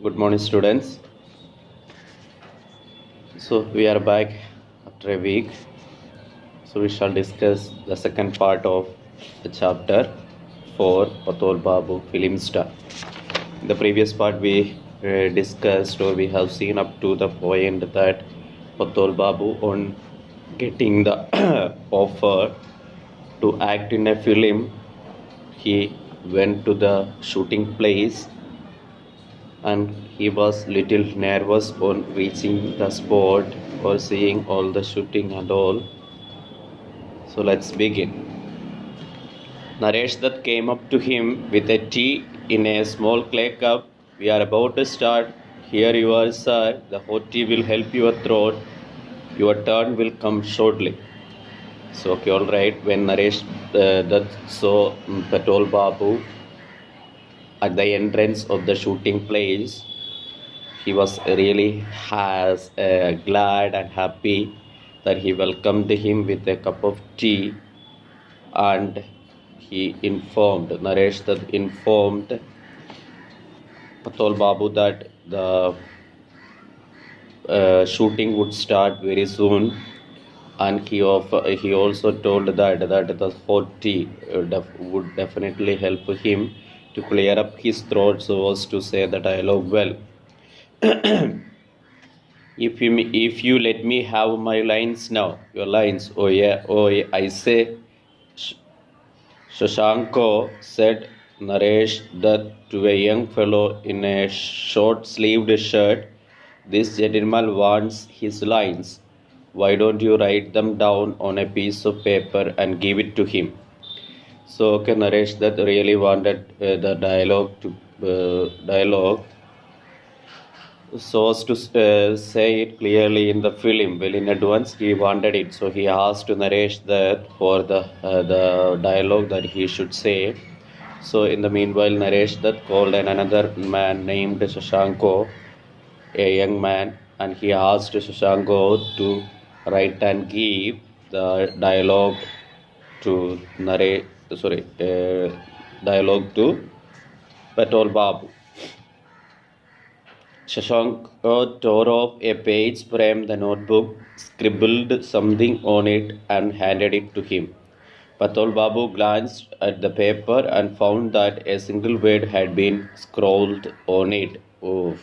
Good morning, students. So, we are back after a week. So, we shall discuss the second part of the chapter for Pathol Babu Film Star. In the previous part, we discussed or we have seen up to the point that Pathol Babu, on getting the offer to act in a film, he went to the shooting place and he was little nervous on reaching the spot or seeing all the shooting and all. So let's begin. Naresh Dutt came up to him with a tea in a small clay cup. We are about to start. Here you are, sir. The hot tea will help your throat. Your turn will come shortly. So, okay, all right. When Naresh Dutt saw Pathol Babu at the entrance of the shooting place, he was really glad and happy that he welcomed him with a cup of tea, and he informed Naresh that informed Pathol Babu that the shooting would start very soon, and he also told that the hot tea would definitely help him to clear up his throat so as to say the dialogue well. If you let me have my lines now, your lines. Oh yeah, I say. Shashanko said Naresh Dutt to a young fellow in a short-sleeved shirt. This gentleman wants his lines. Why don't you write them down on a piece of paper and give it to him? So, okay, Naresh Dutt really wanted the dialogue so as to say it clearly in the film well in advance. He wanted it, so he asked Naresh that for the dialogue that he should say. So in the meanwhile, Naresh Dutt called another man named Shashanko, a young man, and he asked Shashanko to write and give the dialogue to dialogue to Pathol Babu. Shashank tore off a page from the notebook, scribbled something on it, and handed it to him. Pathol Babu glanced at the paper and found that a single word had been scrawled on it. Oof.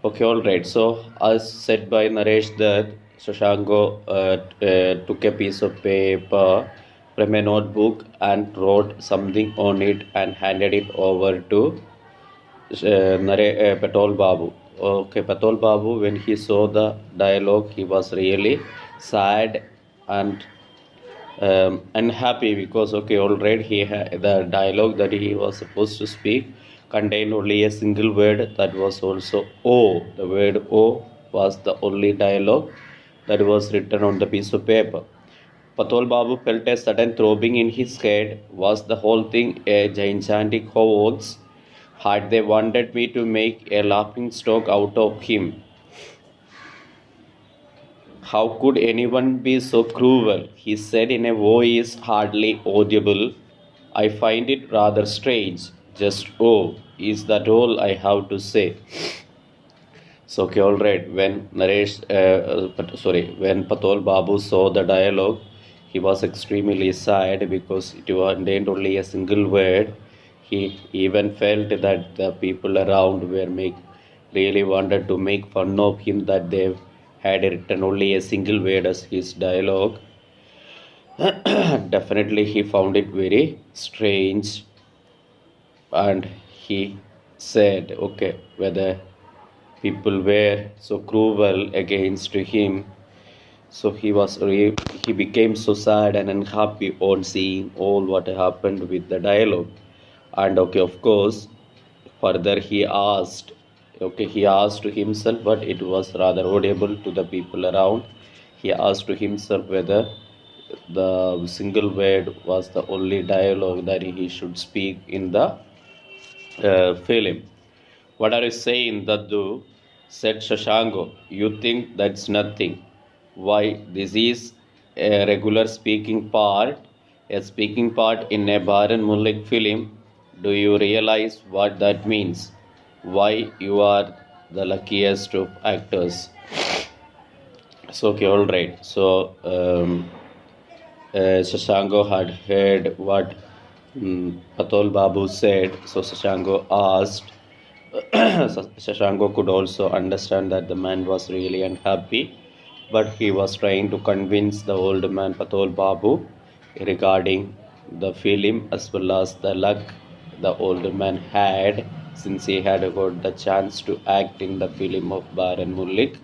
Okay, all right. So, as said by Naresh, that Shashanko took a piece of paper from a notebook and wrote something on it and handed it over to Pathol Babu. Okay, Pathol Babu, when he saw the dialogue, he was really sad and unhappy because, okay, already the dialogue that he was supposed to speak contained only a single word, that was also O. The word O was the only dialogue that was written on the piece of paper. Pathol Babu felt a sudden throbbing in his head. Was the whole thing a gigantic hoax? Had they wanted me to make a laughing stock out of him? How could anyone be so cruel? He said in a voice hardly audible. I find it rather strange. Just is that all I have to say? So, okay, all right. When when Pathol Babu saw the dialogue, he was extremely sad because it contained only a single word. He even felt that the people around really wanted to make fun of him, that they had written only a single word as his dialogue. Definitely, he found it very strange, and he said, okay, whether people were so cruel against him. So he became so sad and unhappy on seeing all what happened with the dialogue. And okay, of course, further he asked to himself, but it was rather audible to the people around. He asked to himself whether the single word was the only dialogue that he should speak in the film. What are you saying, Daddu? Said Shashango. You think that's nothing. Why, this is a regular speaking part, a speaking part in a Baran Mullik film. Do you realize what that means? why you are the luckiest of actors. So okay, all right. So Shashango had heard what Patal Babu said. So Shashango asked. Shashango could also understand that the man was really unhappy, but he was trying to convince the old man Patal Babu regarding the film as well as the luck the old man had, since he had got the chance to act in the film of Baran Mullik.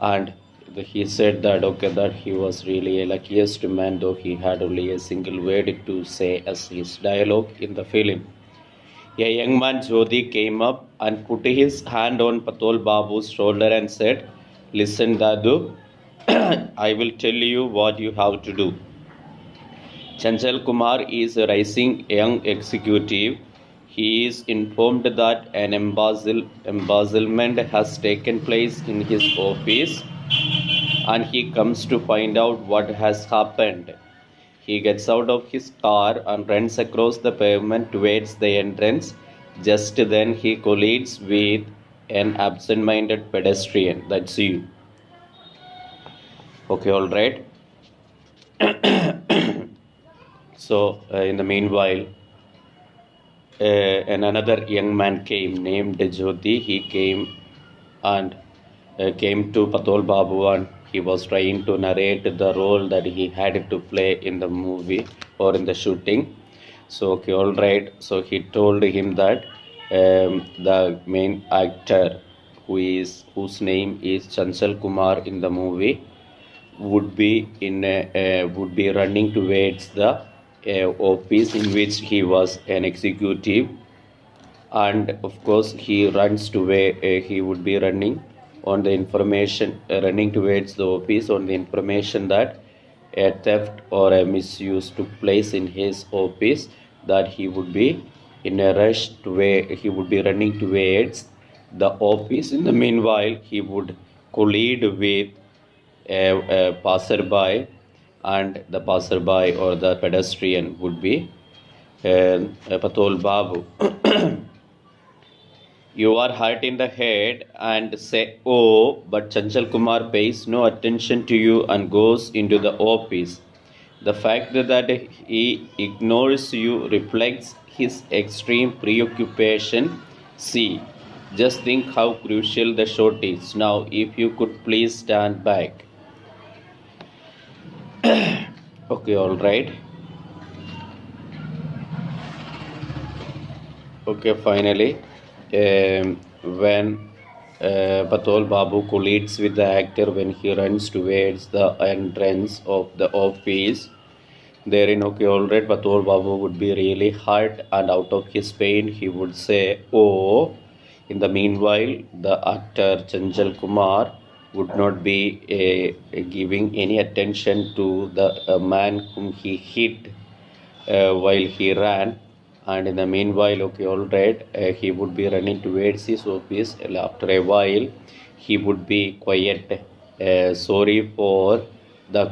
And he said that okay, that he was really a luckiest man, though he had only a single word to say as his dialogue in the film. A young man Jyoti came up and put his hand on Patol Babu's shoulder and said, "Listen, Dadu, I will tell you what you have to do. Chanchal Kumar is a rising young executive. He is informed that an embezzlement has taken place in his office, and he comes to find out what has happened. He gets out of his car and runs across the pavement towards the entrance. Just then he collides with an absent-minded pedestrian." That's you. Okay, all right. So in the meanwhile, another young man came named Jyoti. He came and came to Patol Babu, and he was trying to narrate the role that he had to play in the movie or in the shooting. So okay, all right. So he told him that the main actor, whose name is Chanchal Kumar in the movie, would be running towards the office in which he was an executive, and of course he runs to where he would be running on the information running towards the office on the information that a theft or a misuse took place in his office, that he would be in a rush to where he would be running towards the office. In the meanwhile, he would collide with a passerby, and the passerby or the pedestrian would be Patol Babu. You are hurt in the head and say, "Oh," but Chanchal Kumar pays no attention to you and goes into the office. The fact that he ignores you reflects his extreme preoccupation. See, just think how crucial the shot is. Now, if you could please stand back. Okay, all right. Okay, finally, when Patol Babu collides with the actor when he runs towards the entrance of the office, therein, okay, all right, Patol Babu would be really hurt, and out of his pain, he would say, "Oh." In the meanwhile, the actor Chanchal Kumar would not be giving any attention to the man whom he hit while he ran. And in the meanwhile, okay, all right, he would be running towards his office. After a while, he would be quiet, sorry for the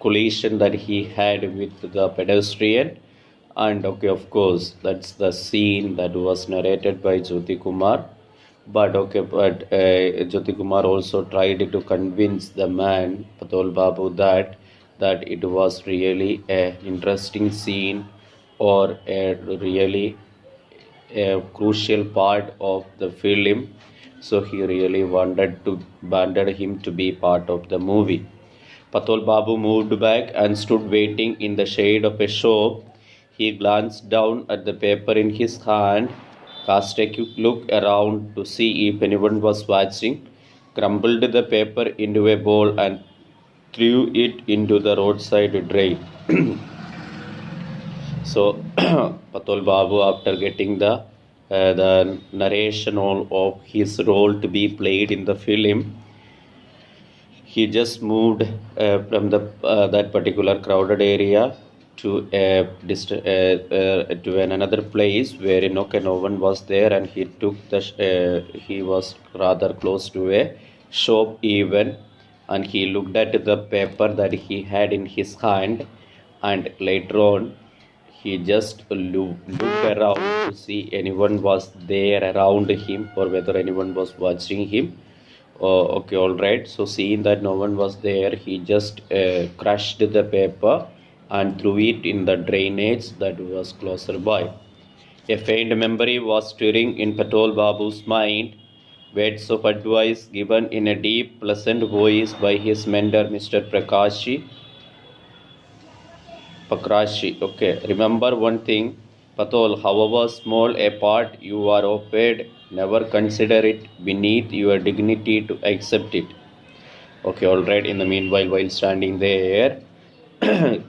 collision that he had with the pedestrian. And okay, of course, that's the scene that was narrated by Jyoti Kumar. But okay, but Jyoti Kumar also tried to convince the man Patol Babu that it was really an interesting scene, or a really a crucial part of the film. So he really wanted him to be part of the movie. Patol Babu moved back and stood waiting in the shade of a shop. He glanced down at the paper in his hand, cast a quick look around to see if anyone was watching, crumbled the paper into a ball, and threw it into the roadside drain. So, Patol Babu, after getting the narration of his role to be played in the film, he just moved from that particular crowded area to another place where no one was there, and he took he was rather close to a shop even, and he looked at the paper that he had in his hand, and later on he just looked around to see anyone was there around him or whether anyone was watching him. Okay, all right. So seeing that no one was there, he just crushed the paper and threw it in the drainage that was closer by. A faint memory was stirring in Patul Babu's mind. Words of advice given in a deep, pleasant voice by his mentor, Mr. Pakrashi. Okay, remember one thing, Patul, however small a part you are offered, never consider it beneath your dignity to accept it. Okay, all right. In the meanwhile, while standing there, an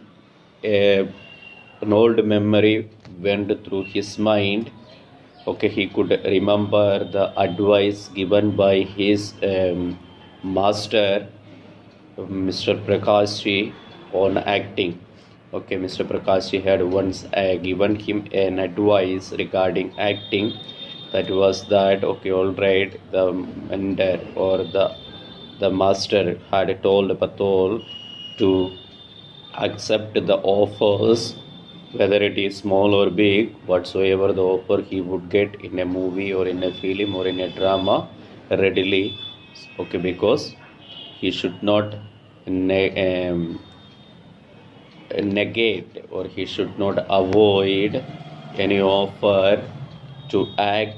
old memory went through his mind. Okay, he could remember the advice given by his master, Mr. Prakashji, on acting. Okay, Mr. Prakashji had once given him an advice regarding acting. That was that, okay, all right, the mentor or the master had told Patul to accept the offers, whether it is small or big, whatsoever the offer he would get in a movie or in a film or in a drama readily. Okay, because he should not negate or he should not avoid any offer to act,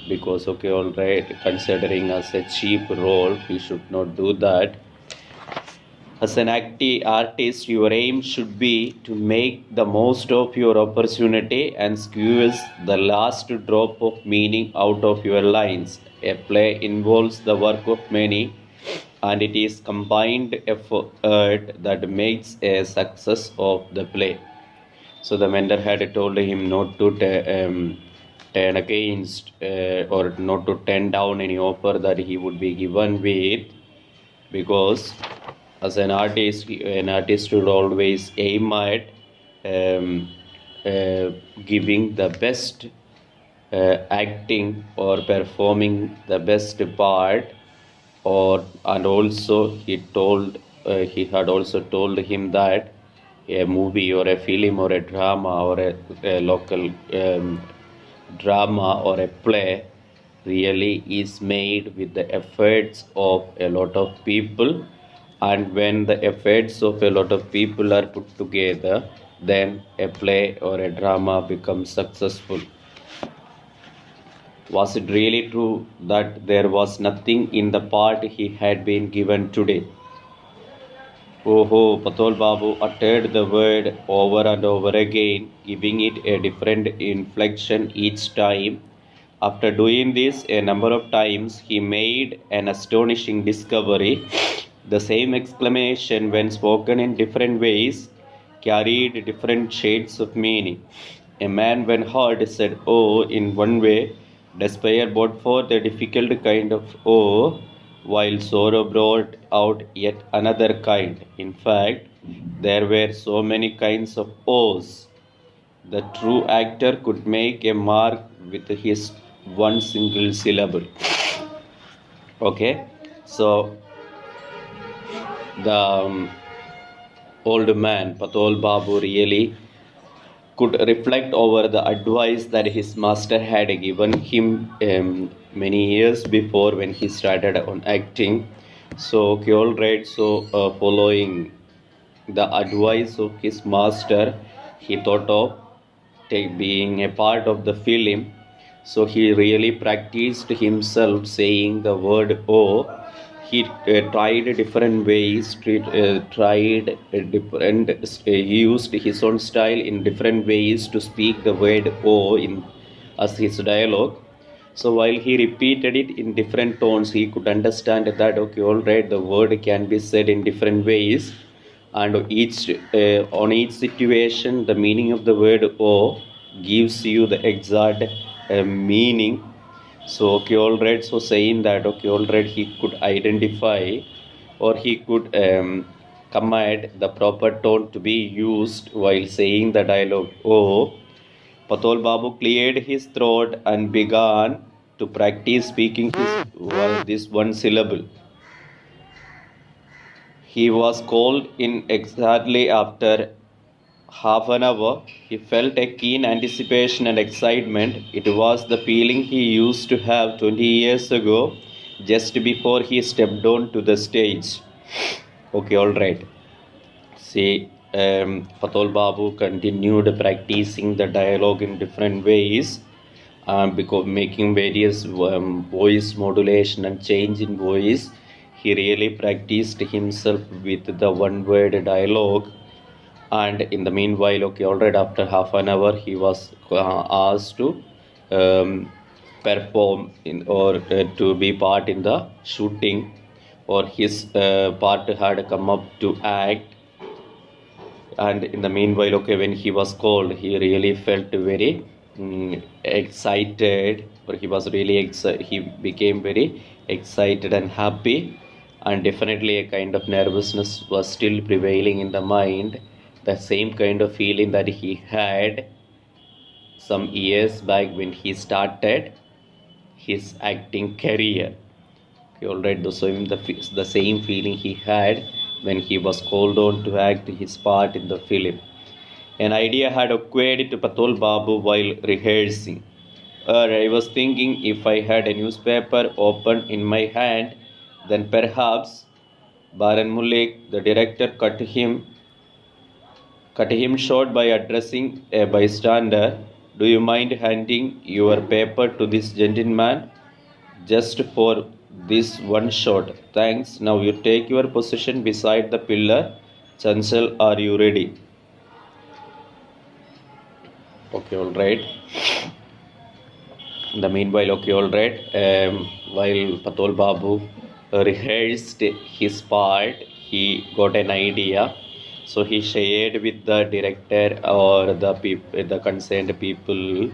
because okay, all right, considering as a cheap role, he should not do that. As an artist, your aim should be to make the most of your opportunity and squeeze the last drop of meaning out of your lines. A play involves the work of many, and it is combined effort that makes a success of the play. So the mentor had told him not to turn against or not to turn down any offer that he would be given with, because as an artist should always aim at giving the best acting or performing the best part, or and also he had also told him that a movie or a film or a drama or a local drama or a play really is made with the efforts of a lot of people, and when the efforts of a lot of people are put together, then a play or a drama becomes successful. Was it really true that there was nothing in the part he had been given today? Oh, Patul Babu uttered the word over and over again, giving it a different inflection each time. After doing this a number of times, he made an astonishing discovery. The same exclamation, when spoken in different ways, carried different shades of meaning. A man, when heard, said "oh" in one way, despair brought forth a difficult kind of "oh," while sorrow brought out yet another kind. In fact, there were so many kinds of "ohs." The true actor could make a mark with his one single syllable. Okay, so the old man, Patul Babu, really could reflect over the advice that his master had given him many years before when he started on acting. So, okay, all right, so following the advice of his master, he thought of being a part of the film. So he really practiced himself saying the word "oh." He tried different ways, tried different. He used his own style in different ways to speak the word "oh" in as his dialogue. So while he repeated it in different tones, he could understand that okay, all right, the word can be said in different ways, and on each situation, the meaning of the word "oh" gives you the exact meaning. So okay, all right. So saying that okay, all right, he could identify or he could command the proper tone to be used while saying the dialogue "oh." Patul Babu cleared his throat and began to practice speaking this one syllable. He was called in exactly after half an hour, he felt a keen anticipation and excitement. It was the feeling he used to have 20 years ago, just before he stepped on to the stage. Okay, all right. See, Pathol Babu continued practicing the dialogue in different ways, because making various voice modulation and change in voice. He really practiced himself with the one word dialogue. And in the meanwhile, okay, already after half an hour, he was asked to perform in, or to be part in the shooting, or his part had come up to act. And in the meanwhile, okay, when he was called, he really felt very excited, or he was really he became very excited and happy. And definitely a kind of nervousness was still prevailing in the mind, the same kind of feeling that he had some years back when he started his acting career. Okay, all right, the same feeling he had when he was called on to act his part in the film. An idea had occurred to Pathol Babu while rehearsing. I was thinking, if I had a newspaper open in my hand, then perhaps. Baran Mullik, the director, cut him short by addressing a bystander. Do you mind handing your paper to this gentleman? Just for this one shot. Thanks. Now you take your position beside the pillar. Chanchal, are you ready? Okay, all right. In the meanwhile, okay, all right. While Pathol Babu rehearsed his part, he got an idea. So he shared with the director or the concerned people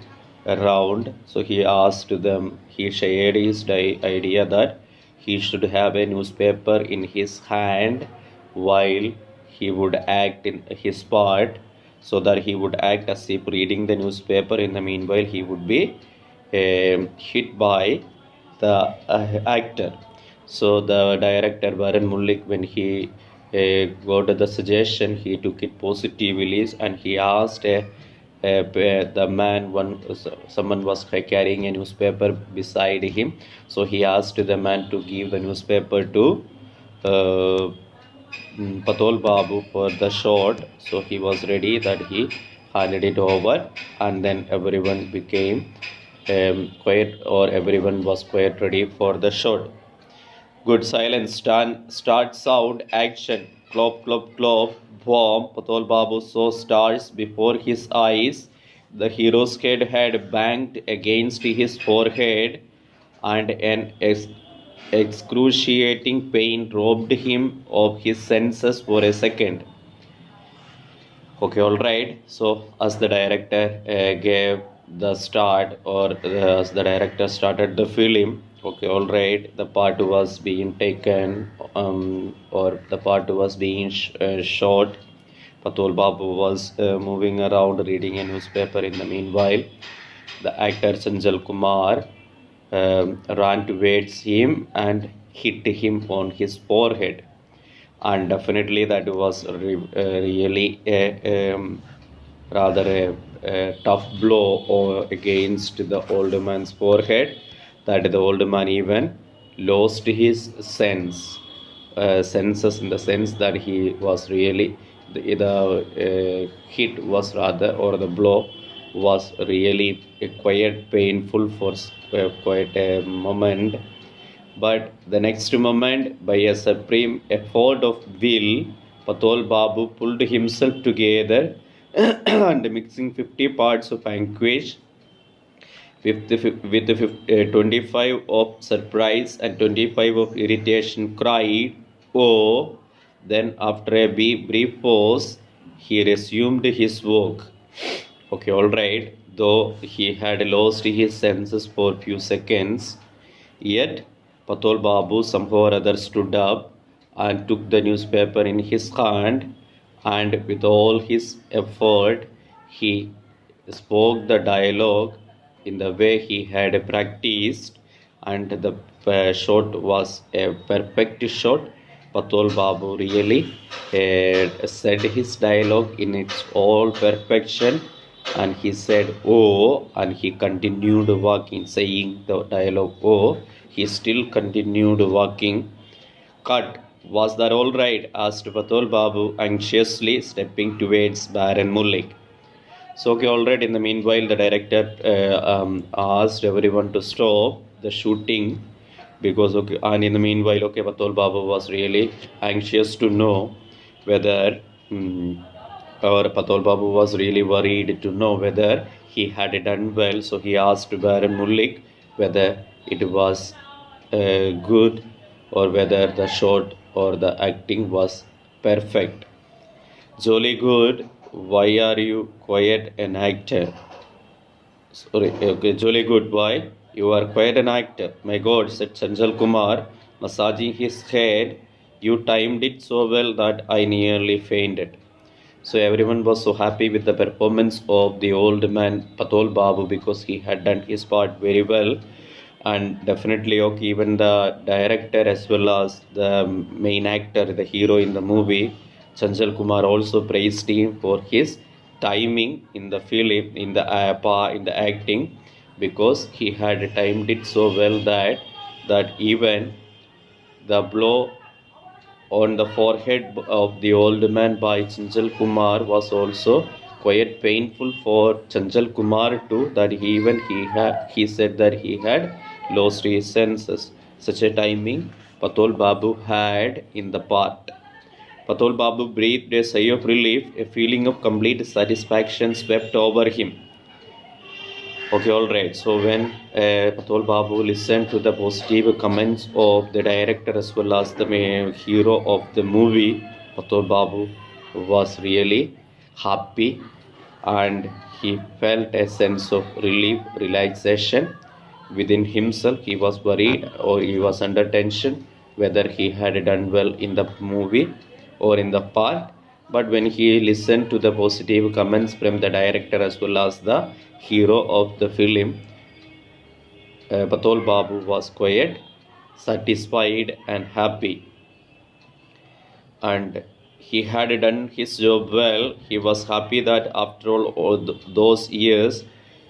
around. So he asked them, he shared his idea that he should have a newspaper in his hand while he would act in his part, so that he would act as if reading the newspaper. In the meanwhile, he would be hit by the actor. So the director Baran Mullik, when he got the suggestion, he took it positively, and he asked the man, someone was carrying a newspaper beside him. So he asked the man to give the newspaper to Pathol Babu for the shot. So he was ready that he handed it over, and then everyone became quiet, or everyone was quite ready for the shot. Good, silence, start, sound, action, clop, clop, clop, bomb. Pathol Babu saw stars before his eyes. The hero's head had banged against his forehead, and an excruciating pain robbed him of his senses for a second. Okay, all right. So, as the director gave the start, or as the director started the film, okay, all right, the part was being taken, or the part was being shot. Pathol Babu was moving around reading a newspaper. In the meanwhile, the actor Chanchal Kumar ran towards him and hit him on his forehead. And definitely that was really a rather a tough blow against the old man's forehead, that the old man even lost his senses, in the sense that he was really the hit was rather, or the blow was really quite painful for quite a moment. But the next moment, by a supreme effort of will, Pathol Babu pulled himself together and mixing 50 parts of anguish with 25 of surprise and 25 of irritation, cried, "Oh!" Then, after a brief pause, he resumed his work. Okay, all right. Though he had lost his senses for a few seconds, yet Pathol Babu somehow or other stood up and took the newspaper in his hand, and with all his effort, he spoke the dialogue in the way he had practiced, and the shot was a perfect shot. Pathol Babu really said his dialogue in its all perfection, and he said oh, and he continued walking, saying the dialogue oh, he still continued walking. Cut. Was that all right? Asked Pathol Babu anxiously, stepping towards Baron Mullik. So, okay, all right. In the meanwhile, the director asked everyone to stop the shooting because, okay, and in the meanwhile, okay, Pathol Babu was really anxious to know whether, or Pathol Babu was really worried to know whether he had done well. So, he asked Baron Mullik whether it was good or whether the shot or the acting was perfect. Jolly good. Why are you quiet an actor? Sorry, okay, jolly good. Why? You are quite an actor. My God, said Sanjal Kumar, massaging his head. You timed it so well that I nearly fainted. So everyone was so happy with the performance of the old man Pathol Babu because he had done his part very well. And definitely, okay, even the director as well as the main actor, the hero in the movie, Chanchal Kumar, also praised him for his timing in the film, in the acting, because he had timed it so well that even the blow on the forehead of the old man by Chanchal Kumar was also quite painful for Chanchal Kumar too. That he said that he had lost his senses. Such a timing Pathol Babu had in the part. Pathol Babu breathed a sigh of relief. A feeling of complete satisfaction swept over him. Okay, all right. So when Pathol Babu listened to the positive comments of the director as well as the main hero of the movie, Pathol Babu was really happy, and he felt a sense of relief, relaxation within himself. He was worried or he was under tension whether he had done well in the movie or in the part. But when he listened to the positive comments from the director as well as the hero of the film, Pathol Babu was quiet, satisfied, and happy. And he had done his job well. He was happy that after all those years,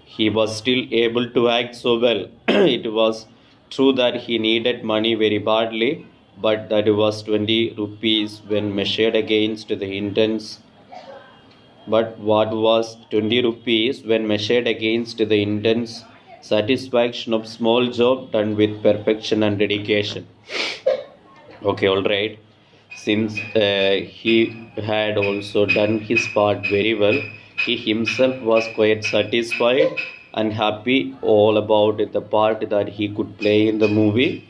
he was still able to act so well. It was true that he needed money very badly, but that was 20 rupees when measured against the intense. But what was 20 rupees when measured against the intense satisfaction of small job done with perfection and dedication? Okay, all right. Since he had also done his part very well, he himself was quite satisfied and happy all about the part that he could play in the movie.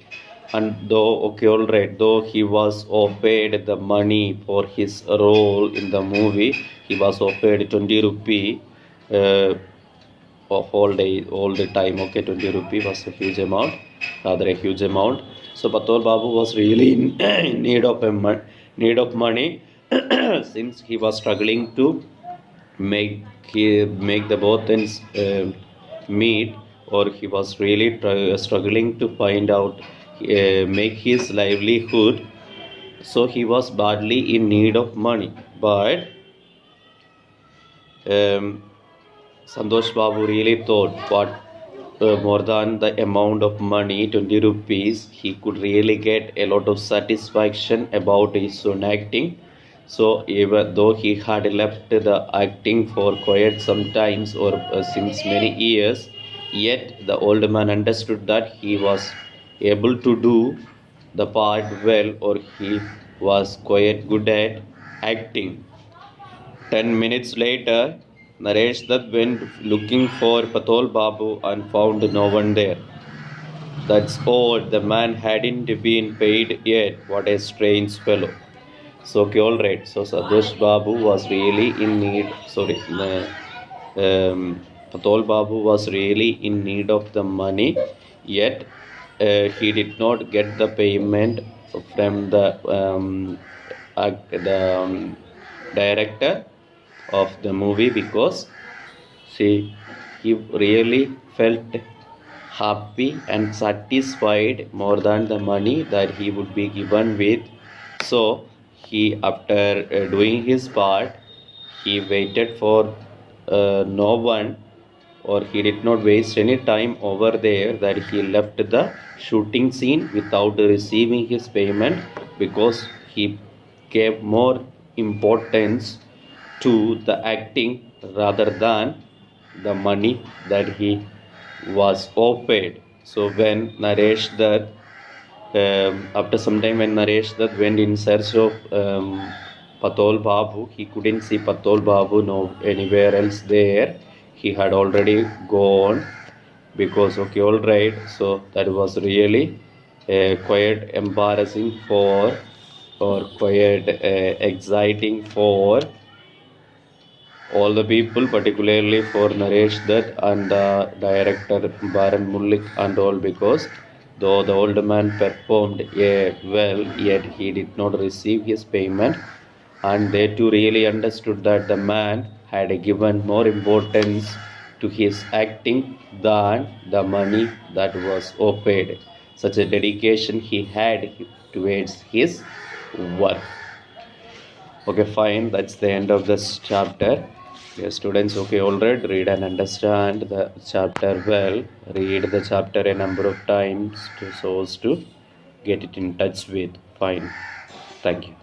And though, okay, all right, though he was offered the money for his role in the movie, he was offered 20 rupee of all the time. Okay, 20 rupee was a huge amount, rather a huge amount. So Pathol Babu was really in need of money since he was struggling to make the both ends meet, or he was really struggling to find out make his livelihood. So he was badly in need of money, but Santosh Babu really thought what more than the amount of money, 20 rupees, he could really get a lot of satisfaction about his own acting. So even though he had left the acting for quite some times or since many years, yet the old man understood that he was able to do the part well, or he was quite good at acting. 10 minutes later, Naresh Dutt went looking for Pathol Babu and found no one there. That's odd, the man hadn't been paid yet. What a strange fellow. So, okay, all right. So, Santosh Babu was really in need. Sorry, Pathol Babu was really in need of the money, yet he did not get the payment from the director of the movie because see, he really felt happy and satisfied more than the money that he would be given with So he, after doing his part, he waited for no one, or he did not waste any time over there, that he left the shooting scene without receiving his payment, because he gave more importance to the acting rather than the money that he was offered. So when Naresh Dutt, after some time, when Naresh Dutt went in search of Patol Babu, he couldn't see Patol Babu no anywhere else there. He had already gone, because okay, all right. So that was really quite embarrassing for, or quite exciting for all the people, particularly for Naresh Dutt and the director Baran Mullik and all, because though the old man performed well, yet he did not receive his payment, and they too really understood that the man had given more importance to his acting than the money that was offered. Such a dedication he had towards his work. Okay, fine. That's the end of this chapter. Okay, students, okay, all right. Read and understand the chapter well. Read the chapter a number of times so as to get it in touch with. Fine. Thank you.